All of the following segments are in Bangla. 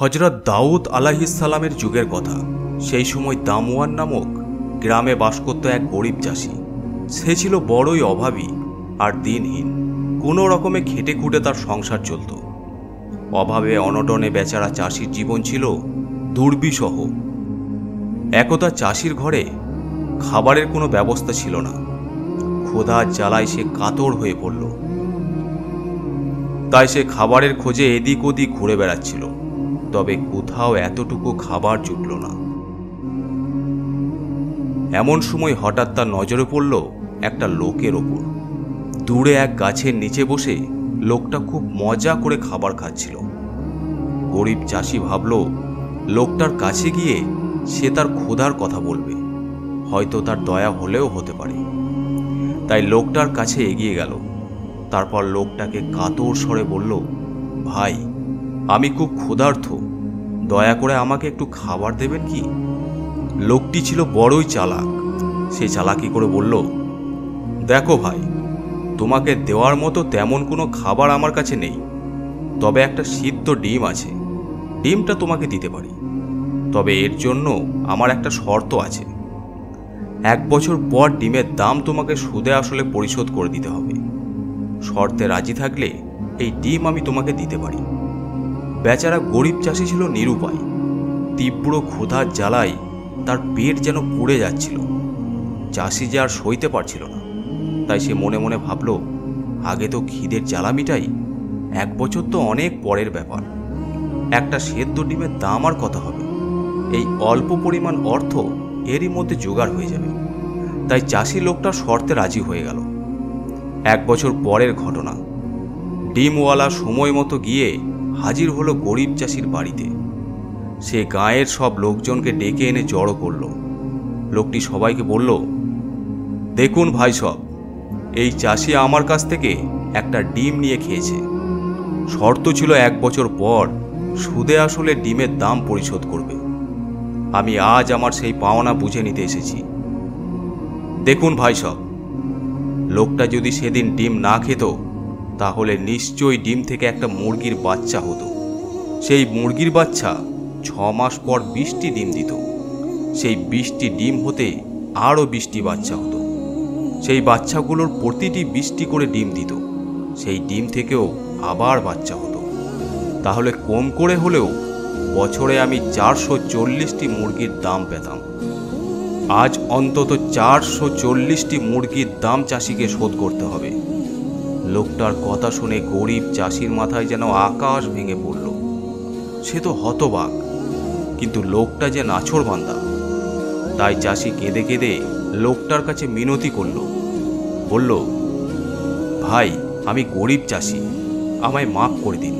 হযরত দাউদ আলাইহিসসালামের যুগের কথা। সেই সময় দামওয়ান নামক গ্রামে বাস করত এক গরিব চাষি। সে ছিল বড়ই অভাবী আর দিনহীন। কোনো রকমে খেটে খুঁটে তার সংসার চলত। অভাবে অনটনে বেচারা চাষির জীবন ছিল দুর্বিষহ। একদা চাষির ঘরে খাবারের কোনো ব্যবস্থা ছিল না। ক্ষুধার জ্বালায় সে কাতর হয়ে পড়ল। তাই সে খাবারের খোঁজে এদিক ওদিক ঘুরে বেড়াচ্ছিল, তবে কোথাও এতটুকু খাবার জুটল না। এমন সময় হঠাৎ তার নজরে পড়ল একটা লোকের ওপর। দূরে এক গাছের নিচে বসে লোকটা খুব মজা করে খাবার খাচ্ছিল। গরিব চাষি ভাবল, লোকটার কাছে গিয়ে সে তার ক্ষুধার কথা বলবে, হয়তো তার দয়া হলেও হতে পারে। তাই লোকটার কাছে এগিয়ে গেল। তারপর লোকটাকে কাতর স্বরে বলল, ভাই, আমি খুব ক্ষুধার্ত, দয়া করে আমাকে একটু খাবার দেবেন কি? লোকটি ছিল বড়ই চালাক। সে চালাকি করে বলল, দেখো ভাই, তোমাকে দেওয়ার মতো তেমন কোনো খাবার আমার কাছে নেই, তবে একটা সিদ্ধ ডিম আছে। ডিমটা তোমাকে দিতে পারি, তবে এর জন্য আমার একটা শর্ত আছে। 1 বছর পর ডিমের দাম তোমাকে সুদে আসলে পরিশোধ করে দিতে হবে। শর্তে রাজি থাকলে এই ডিম আমি তোমাকে দিতে পারি। বেচারা গরিব চাষি ছিল নিরুপায়। তীব্র ক্ষুধার জ্বালায় তার পেট যেন পুড়ে যাচ্ছিল। চাষি যে আর সইতে পারছিল না। তাই সে মনে মনে ভাবল, আগে তো খিদের জ্বালা মিটাই, 1 বছর তো অনেক পরের ব্যাপার। একটা সেদ্ধ ডিমের দাম আর কত হবে? এই অল্প পরিমাণ অর্থ এরই মধ্যে জোগাড় হয়ে যাবে। তাই চাষি লোকটা শর্তে রাজি হয়ে গেল। 1 বছর পরের ঘটনা। ডিমওয়ালা সময় মতো গিয়ে হাজির হলো গরিব চাষির বাড়িতে। সে গাঁয়ের সব লোকজনকে ডেকে এনে জড়ো করল। লোকটি সবাইকে বলল, দেখুন ভাই সব, এই চাষি আমার কাছ থেকে একটা ডিম নিয়ে খেয়েছে। শর্ত ছিল 1 বছর পর সুদে আসলে ডিমের দাম পরিশোধ করবে। আমি আজ আমার সেই পাওনা বুঝে নিতে এসেছি। দেখুন ভাই সব, লোকটা যদি সেদিন ডিম না খেত, তাহলে নিশ্চয়ই ডিম থেকে একটা মুরগির বাচ্চা হতো। সেই মুরগির বাচ্চা 6 মাস পর 20টি ডিম দিত। সেই 20টি ডিম হতে আরও 20টি বাচ্চা হতো। সেই বাচ্চাগুলোর প্রতিটি 20টি করে ডিম দিত। সেই ডিম থেকেও আবার বাচ্চা হতো। তাহলে কম করে হলেও বছরে আমি 440টি মুরগির দাম পেতাম। আজ অন্তত 440টি মুরগির দাম চাষিকে শোধ করতে হবে। লোকটার কথা শুনে গরিব চাষির মাথায় যেন আকাশ ভেঙে পড়ল। সে তো হতবাক, কিন্তু লোকটা যে নাছোড়বান্দা। তাই চাষি কেঁদে কেঁদে লোকটার কাছে মিনতি করল। বলল, ভাই, আমি গরিব চাষি, আমায় মাফ করে দিন।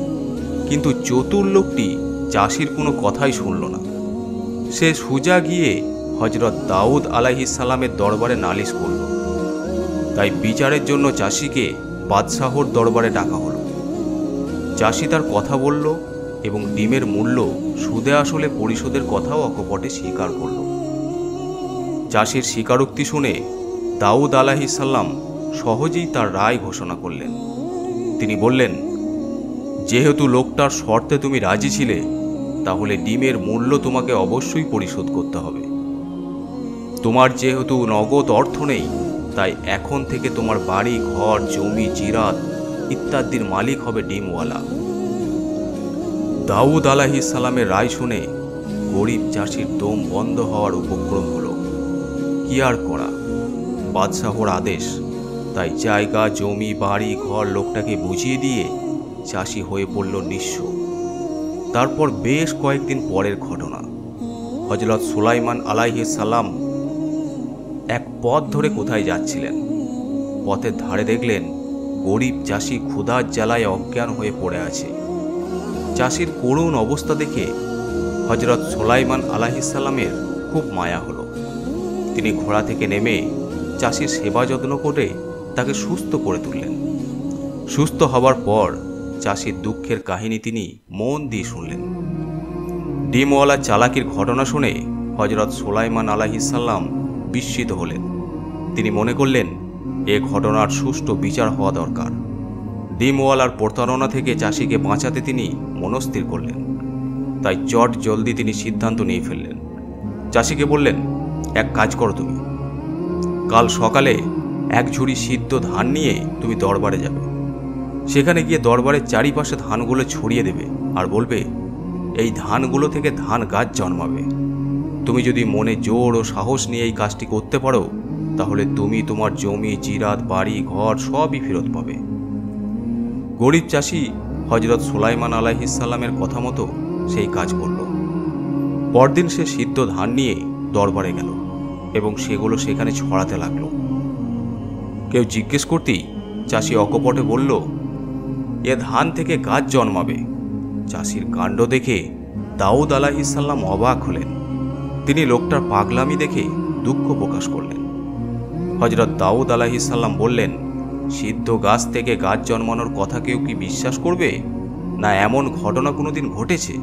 কিন্তু চতুর লোকটি চাষির কোনো কথাই শুনল না। সে সোজা গিয়ে হযরত দাউদ আলাইহিসসালামের দরবারে নালিশ করল। তাই বিচারের জন্য চাষিকে বাদশাহর দরবারে ডাকা হলো। চাষি তার কথা বলল এবং ডিমের মূল্য সুদে আসলে পরিশোধের কথাও অকপটে স্বীকার করল। চাষির স্বীকারোক্তি শুনে দাউদ আলাইহিসসালাম সহজেই তার রায় ঘোষণা করলেন। তিনি বললেন, যেহেতু লোকটার শর্তে তুমি রাজি ছিলে, তাহলে ডিমের মূল্য তোমাকে অবশ্যই পরিশোধ করতে হবে। তোমার যেহেতু নগদ অর্থ নেই, তাই এখন থেকে তোমার বাড়ি, ঘর, জমি, জিরাত ইত্যাদির মালিক হবে ডিমওয়ালা। দাউদ আলাইহিসসালামের রায় শুনে গরিব চাষির দম বন্ধ হওয়ার উপক্রম হলো। কি আর করা, বাদশাহর আদেশ। তাই জায়গা, জমি, বাড়ি, ঘর লোকটাকে বুঝিয়ে দিয়ে চাষি হয়ে পড়ল নিঃস্ব। তারপর বেশ কয়েকদিন পরের ঘটনা। হযরত সুলাইমান আলাইহিসসালাম এক পথ ধরে কোথায় যাচ্ছিলেন। পথের ধারে দেখলেন গরিব চাষি ক্ষুধার জ্বালায় অজ্ঞান হয়ে পড়ে আছে। চাষির করুণ অবস্থা দেখে হযরত সুলাইমান আলাইহিসসালামের খুব মায়া হলো। তিনি ঘোড়া থেকে নেমে চাষির সেবা যত্ন করে তাকে সুস্থ করে তুললেন। সুস্থ হবার পর চাষির দুঃখের কাহিনী তিনি মন দিয়ে শুনলেন। ডিমওয়ালা চালাকির ঘটনা শুনে হযরত সুলাইমান আলাইহিসসালাম বিস্মিত হলেন। তিনি মনে করলেন, এ ঘটনার সুষ্ঠু বিচার হওয়া দরকার। ডিমওয়ালার প্রতারণা থেকে চাষিকে বাঁচাতে তিনি মনস্থির করলেন। তাই চট জলদি তিনি সিদ্ধান্ত নিয়ে ফেললেন। চাষিকে বললেন, এক কাজ করো, তুমি কাল সকালে এক ঝুড়ি সিদ্ধ ধান নিয়ে তুমি দরবারে যাবে। সেখানে গিয়ে দরবারের চারিপাশে ধানগুলো ছড়িয়ে দেবে আর বলবে, এই ধানগুলো থেকে ধান গাছ জন্মাবে। তুমি যদি মনে জোর ও সাহস নিয়ে এই কাজটি করতে পারো, তাহলে তুমি তোমার জমি, জিরাত, বাড়ি, ঘর সবই ফেরত পাবে। গরিব চাষি হজরত সুলাইমান আলাইহিসসালামের কথা মতো সেই কাজ করল। পরদিন সে সিদ্ধ ধান নিয়ে দরবারে গেল এবং সেগুলো সেখানে ছড়াতে লাগলো। কেউ জিজ্ঞেস করতেই চাষি অকপটে বলল, এ ধান থেকে গাছ জন্মাবে। চাষির কাণ্ড দেখে দাউদ আলাইহিসসালাম অবাক হলেন। তিনি লোকটার পাগলামি দেখে দুঃখ প্রকাশ করলেন। হজরত দাউদ আলাইহিসসালাম বললেন, সিদ্ধ গাছ থেকে গাছ জন্মানোর কথা কেউ কি বিশ্বাস করবে? না এমন ঘটনা কোনোদিন ঘটেছে?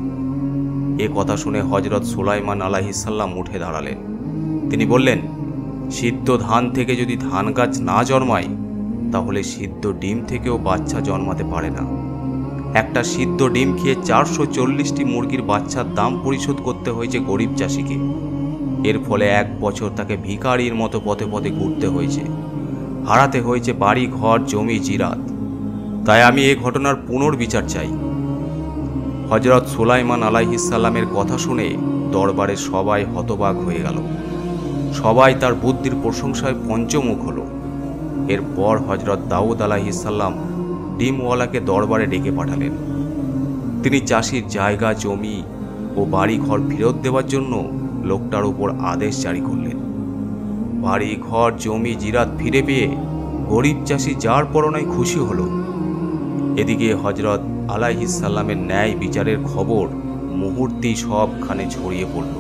এ কথা শুনে হজরত সুলাইমান আলাইহিসসালাম উঠে দাঁড়ালেন। তিনি বললেন, সিদ্ধ ধান থেকে যদি ধান গাছ না জন্মায়, তাহলে সিদ্ধ ডিম থেকেও বাচ্চা জন্মাতে পারে না। একটা সিদ্ধ ডিম খেয়ে 440টি মুরগির বাচ্চার দাম পরিশোধ করতে হয়েছে গরিব চাষিকে। এর ফলে 1 বছর তাকে ভিখারির মতো পথে পথে ঘুরতে হয়েছে, হারাতে হয়েছে বাড়ি, ঘর, জমি, জিরাত। তাই আমি এই ঘটনার পুনর্বিচার চাই। হজরত সুলাইমান আলাইহিসসালামের কথা শুনে দরবারের সবাই হতবাক হয়ে গেল। সবাই তার বুদ্ধির প্রশংসায় পঞ্চমুখ হলো। এরপর হজরত দাউদ আলাইহিসসালাম ডিমওয়ালাকে দরবারে ডেকে পাঠালেন। তিনি চাষির জায়গা, জমি ও বাড়ি ঘর ফেরত দেওয়ার জন্য লোকটার উপর আদেশ জারি করলেন। বাড়ি ঘর, জমি, জিরাত ফিরে পেয়ে গরিব চাষি যার পরনায় খুশি হলো। এদিকে হজরত আলাইহিসসালামের ন্যায় বিচারের খবর মুহূর্তেই সবখানে ছড়িয়ে পড়ল।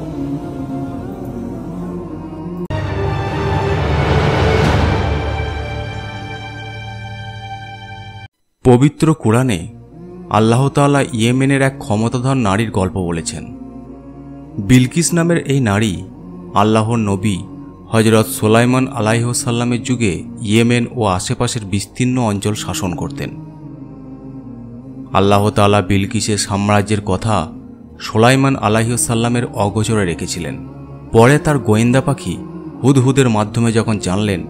পবিত্র কোরআনে আল্লাহ তাআলা ইয়েমেনের এক ক্ষমতাধর নারীর গল্প বলেছেন। বিলকিস নামের এই নারী আল্লাহর নবী হজরত সুলাইমান আলাইহিসসালামের যুগে ইয়েমেন ও আশেপাশের বিস্তীর্ণ অঞ্চল শাসন করতেন। আল্লাহ তাআলা বিলকিসের সাম্রাজ্যের কথা সুলাইমান আলাইহিসসালামের অগোচরে রেখেছিলেন। পরে তার গোয়েন্দা পাখি হুদহুদের মাধ্যমে যখন জানলেন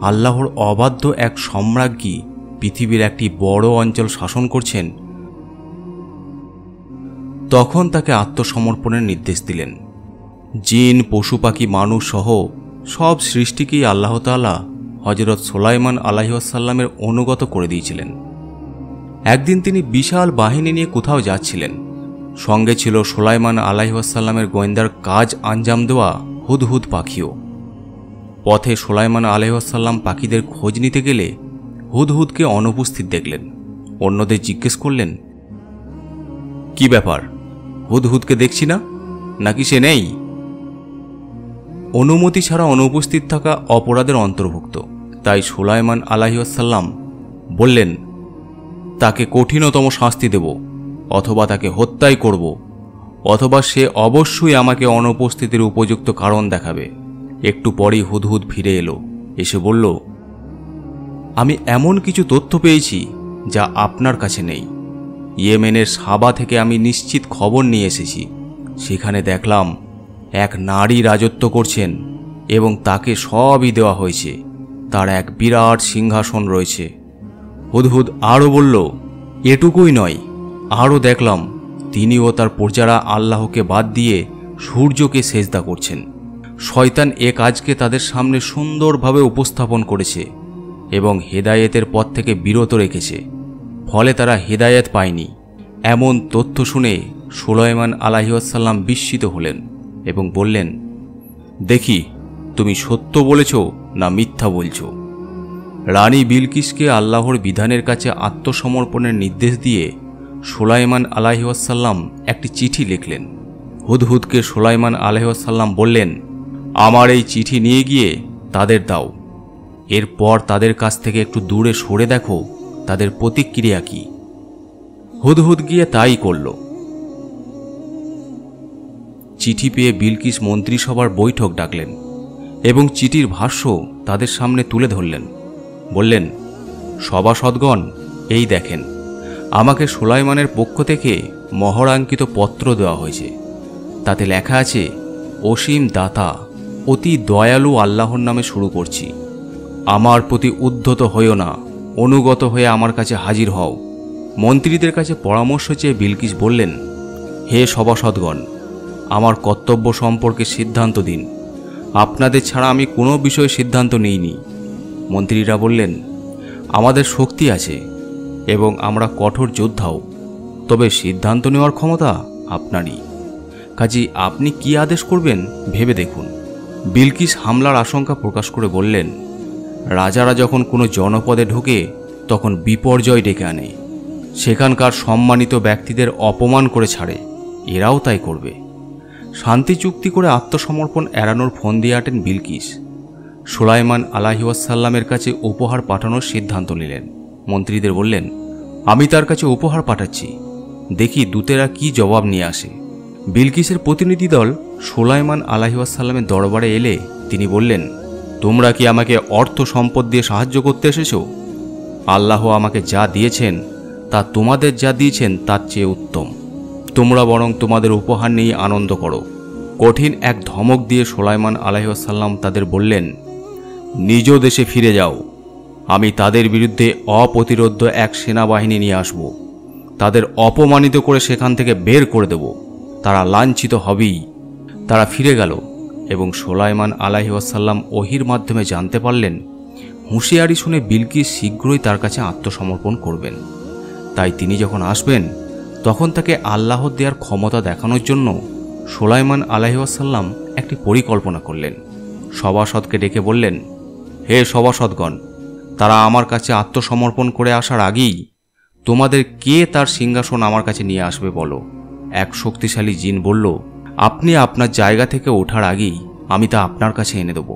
আল্লাহর অবাধ্য এক সম্রাজ্ঞী পৃথিবীর একটি বড় অঞ্চল শাসন করছেন, তখন তাকে আত্মসমর্পণের নির্দেশ দিলেন। জিন, পশু পাখি, মানুষ সহ সব সৃষ্টিকেই আল্লাহ তাআলা হজরত সুলাইমান আলাইহিসসালামের অনুগত করে দিয়েছিলেন। একদিন তিনি বিশাল বাহিনী নিয়ে কোথাও যাচ্ছিলেন। সঙ্গে ছিল সুলাইমান আলাইহিসসালামের গোয়েন্দার কাজ আঞ্জাম দেওয়া হুদহুদ পাখিও। পথে সুলাইমান আলাইহিসসালাম পাখিদের খোঁজ নিতে গেলে হুদহুদকে অনুপস্থিত দেখলেন। অন্যদের জিজ্ঞেস করলেন, কি ব্যাপার, হুদহুদকে দেখছি না, নাকি সে নেই? অনুমতি ছাড়া অনুপস্থিত থাকা অপরাধের অন্তর্ভুক্ত। তাই সুলাইমান আলাইহিসসালাম বললেন, তাকে কঠিনতম শাস্তি দেব, অথবা তাকে হত্যাই করব, অথবা সে অবশ্যই আমাকে অনুপস্থিতির উপযুক্ত কারণ দেখাবে। একটু পরেই হুদহুদ ফিরে এলো। এসে বলল, আমি এমন কিছু তথ্য পেয়েছি যা আপনার কাছে নেই। ইয়েমেনের সাবা থেকে আমি নিশ্চিত খবর নিয়ে এসেছি। সেখানে দেখলাম এক নারী রাজত্ব করছেন এবং তাকে সবই দেওয়া হয়েছে। তার এক বিরাট সিংহাসন রয়েছে। হুদহুদ আরও বলল, এটুকুই নয়, আরও দেখলাম তিনি ও তার প্রজারা আল্লাহকে বাদ দিয়ে সূর্যকে সেজদা করছেন। শয়তান এ কাজকে তাদের সামনে সুন্দরভাবে উপস্থাপন করেছে এবং হেদায়েতের পথ থেকে বিরত রেখেছে, ফলে তারা হেদায়েত পায়নি। এমন তথ্য শুনে সুলাইমান আলাইহিসসালাম বিস্মিত হলেন এবং বললেন, দেখি তুমি সত্য বলেছ না মিথ্যা বলছ। রানী বিলকিসকে আল্লাহর বিধানের কাছে আত্মসমর্পণের নির্দেশ দিয়ে সুলাইমান আলাইহিসসালাম একটি চিঠি লিখলেন। হুদহুদকে সুলাইমান আলাইহিসসালাম বললেন, আমার এই চিঠি নিয়ে গিয়ে তাদের দাও। এরপর তাদের কাছ থেকে একটু দূরে সরে দেখো তাদের প্রতিক্রিয়া কি। হুদহুদ গিয়ে তাই করল। চিঠি পেয়ে বিলকিস মন্ত্রিসভার বৈঠক ডাকলেন এবং চিঠির ভাষ্য তাদের সামনে তুলে ধরলেন। বললেন, সভাসদগণ, এই দেখেন, আমাকে সুলাইমানের পক্ষ থেকে মহরাঙ্কিত পত্র দেওয়া হয়েছে। তাতে লেখা আছে, অসীম দাতা অতি দয়ালু আল্লাহর নামে শুরু করছি। আমার প্রতি উদ্ধত হইও না, অনুগত হয়ে আমার কাছে হাজির হও। মন্ত্রীদের কাছে পরামর্শ চেয়ে বিলকিস বললেন, হে সভাসদগণ, আমার কর্তব্য সম্পর্কে সিদ্ধান্ত দিন। আপনাদের ছাড়া আমি কোনো বিষয়ে সিদ্ধান্ত নিইনি। মন্ত্রীরা বললেন, আমাদের শক্তি আছে এবং আমরা কঠোর যোদ্ধাও, তবে সিদ্ধান্ত নেওয়ার ক্ষমতা আপনারই। কাজেই আপনি কি আদেশ করবেন ভেবে দেখুন। বিলকিস হামলার আশঙ্কা প্রকাশ করে বললেন, রাজারা যখন কোনো জনপদে ঢোকে তখন বিপর্যয় ডেকে আনে, সেখানকার সম্মানিত ব্যক্তিদের অপমান করে ছাড়ে, এরাও তাই করবে। শান্তি চুক্তি করে আত্মসমর্পণ এড়ানোর ফোন দিয়ে আটেন বিলকিস। সুলাইমান আলাইহিওয়াসাল্লামের কাছে উপহার পাঠানোর সিদ্ধান্ত নিলেন। মন্ত্রীদের বললেন, আমি তার কাছে উপহার পাঠাচ্ছি, দেখি দূতেরা কি জবাব নিয়ে আসে। বিলকিসের প্রতিনিধি দল সুলাইমান আলাইহিওয়াসাল্লামের দরবারে এলে তিনি বললেন, তোমরা কি আমাকে অর্থ সম্পদ দিয়ে সাহায্য করতে এসেছো? আল্লাহ আমাকে যা দিয়েছেন তা তোমাদের যা দিয়েছেন তার চেয়ে উত্তম। তোমরা বরং তোমাদের উপহার নিয়ে আনন্দ করো। কঠিন এক ধমক দিয়ে সুলাইমান আলাইহিওয়াসাল্লাম তাদের বললেন, নিজ দেশে ফিরে যাও। আমি তাদের বিরুদ্ধে অপ্রতিরোধ্য এক সেনাবাহিনী নিয়ে আসব। তাদের অপমানিত করে সেখান থেকে বের করে দেব। তারা লাঞ্ছিত হবেই। তারা ফিরে গেল এবং সুলাইমান আলাইহিওয়াসাল্লাম ওহির মাধ্যমে জানতে পারলেন, হুঁশিয়ারি শুনে বিলকিস শীঘ্রই তার কাছে আত্মসমর্পণ করবেন। তাই তিনি যখন আসবেন তখন তাকে আল্লাহর দেওয়ার ক্ষমতা দেখানোর জন্য সুলাইমান আলাইহিওয়াসাল্লাম একটি পরিকল্পনা করলেন। সভাসদকে ডেকে বললেন, হে সভাসদগণ, তারা আমার কাছে আত্মসমর্পণ করে আসার আগেই তোমাদের কে তার সিংহাসন আমার কাছে নিয়ে আসবে বলো। এক শক্তিশালী জিন বলল, আপনি আপনার জায়গা থেকে ওঠার আগেই আমি তা আপনার কাছে এনে দেব।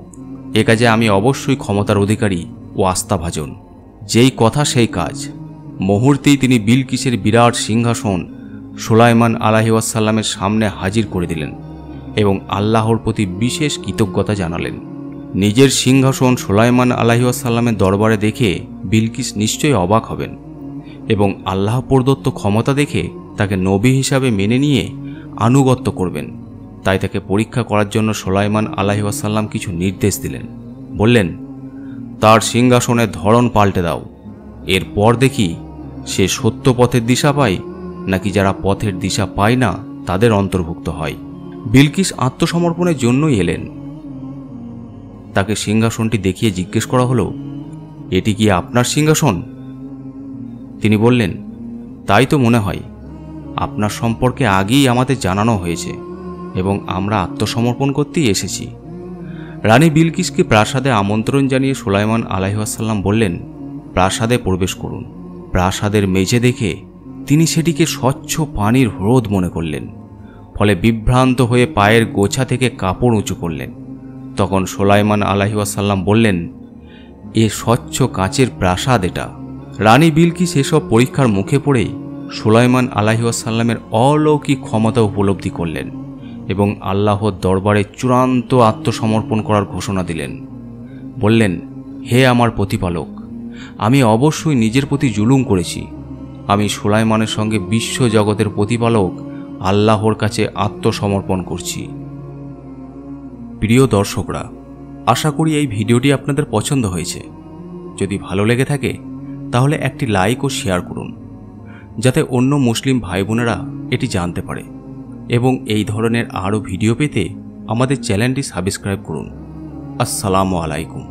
এ কাজে আমি অবশ্যই ক্ষমতার অধিকারী ও আস্থাভাজন। যেই কথা সেই কাজ। মুহূর্তেই তিনি বিলকিসের বিরাট সিংহাসন সুলাইমান আলাইহিওয়াসাল্লামের সামনে হাজির করে দিলেন এবং আল্লাহর প্রতি বিশেষ কৃতজ্ঞতা জানালেন। নিজের সিংহাসন সুলাইমান আলাইহিওয়াসাল্লামের দরবারে দেখে বিলকিস নিশ্চয়ই অবাক হবেন এবং আল্লাহ প্রদত্ত ক্ষমতা দেখে তাকে নবী হিসাবে মেনে নিয়ে আনুগত্য করবেন। তাই তাকে পরীক্ষা করার জন্য সুলাইমান আলাইহিওয়াসাল্লাম কিছু নির্দেশ দিলেন। বললেন, তার সিংহাসনের ধরন পাল্টে দাও। এরপর দেখি সে সত্য পথের দিশা পায় নাকি যারা পথের দিশা পায় না তাদের অন্তর্ভুক্ত হয়। বিলকিস আত্মসমর্পণের জন্যই এলেন। তাকে সিংহাসনটি দেখিয়ে জিজ্ঞেস করা হলো, এটি কি আপনার সিংহাসন? তিনি বললেন, তাই তো মনে হয়। আপনার সম্পর্কে আগেই আমাদের জানানো হয়েছে এবং আমরা আত্মসমর্পণ করতেই এসেছি। রানী বিলকিসকে প্রাসাদে আমন্ত্রণ জানিয়ে সুলাইমান আলাইহিওয়াসাল্লাম বললেন, প্রাসাদে প্রবেশ করুন। প্রাসাদের মেঝে দেখে তিনি সেটিকে স্বচ্ছ পানির হ্রদ মনে করলেন। ফলে বিভ্রান্ত হয়ে পায়ের গোছা থেকে কাপড় উঁচু করলেন। তখন সুলাইমান আলাইহিওয়াসাল্লাম বললেন, এ স্বচ্ছ কাচের প্রাসাদ এটা। রানী বিলকিস এসব পরীক্ষার মুখে পড়ে সুলাইমান আলাইহিওয়াসাল্লামের অলৌকিক ক্ষমতা উপলব্ধি করলেন এবং আল্লাহর দরবারে চূড়ান্ত আত্মসমর্পণ করার ঘোষণা দিলেন। বললেন, হে আমার প্রতিপালক, আমি অবশ্যই নিজের প্রতি জুলুম করেছি। আমি সুলাইমানের সঙ্গে বিশ্ব জগতের প্রতিপালক আল্লাহর কাছে আত্মসমর্পণ করছি। প্রিয় দর্শকরা, আশা করি এই ভিডিওটি আপনাদের পছন্দ হয়েছে। যদি ভালো লেগে থাকে তাহলে একটি লাইক ও শেয়ার করুন, যাতে অন্য মুসলিম ভাই বোনেরা এটি জানতে পারে এবং এই ধরনের আরও ভিডিও পেতে আমাদের চ্যানেলটি সাবস্ক্রাইব করুন। আসসালামু আলাইকুম।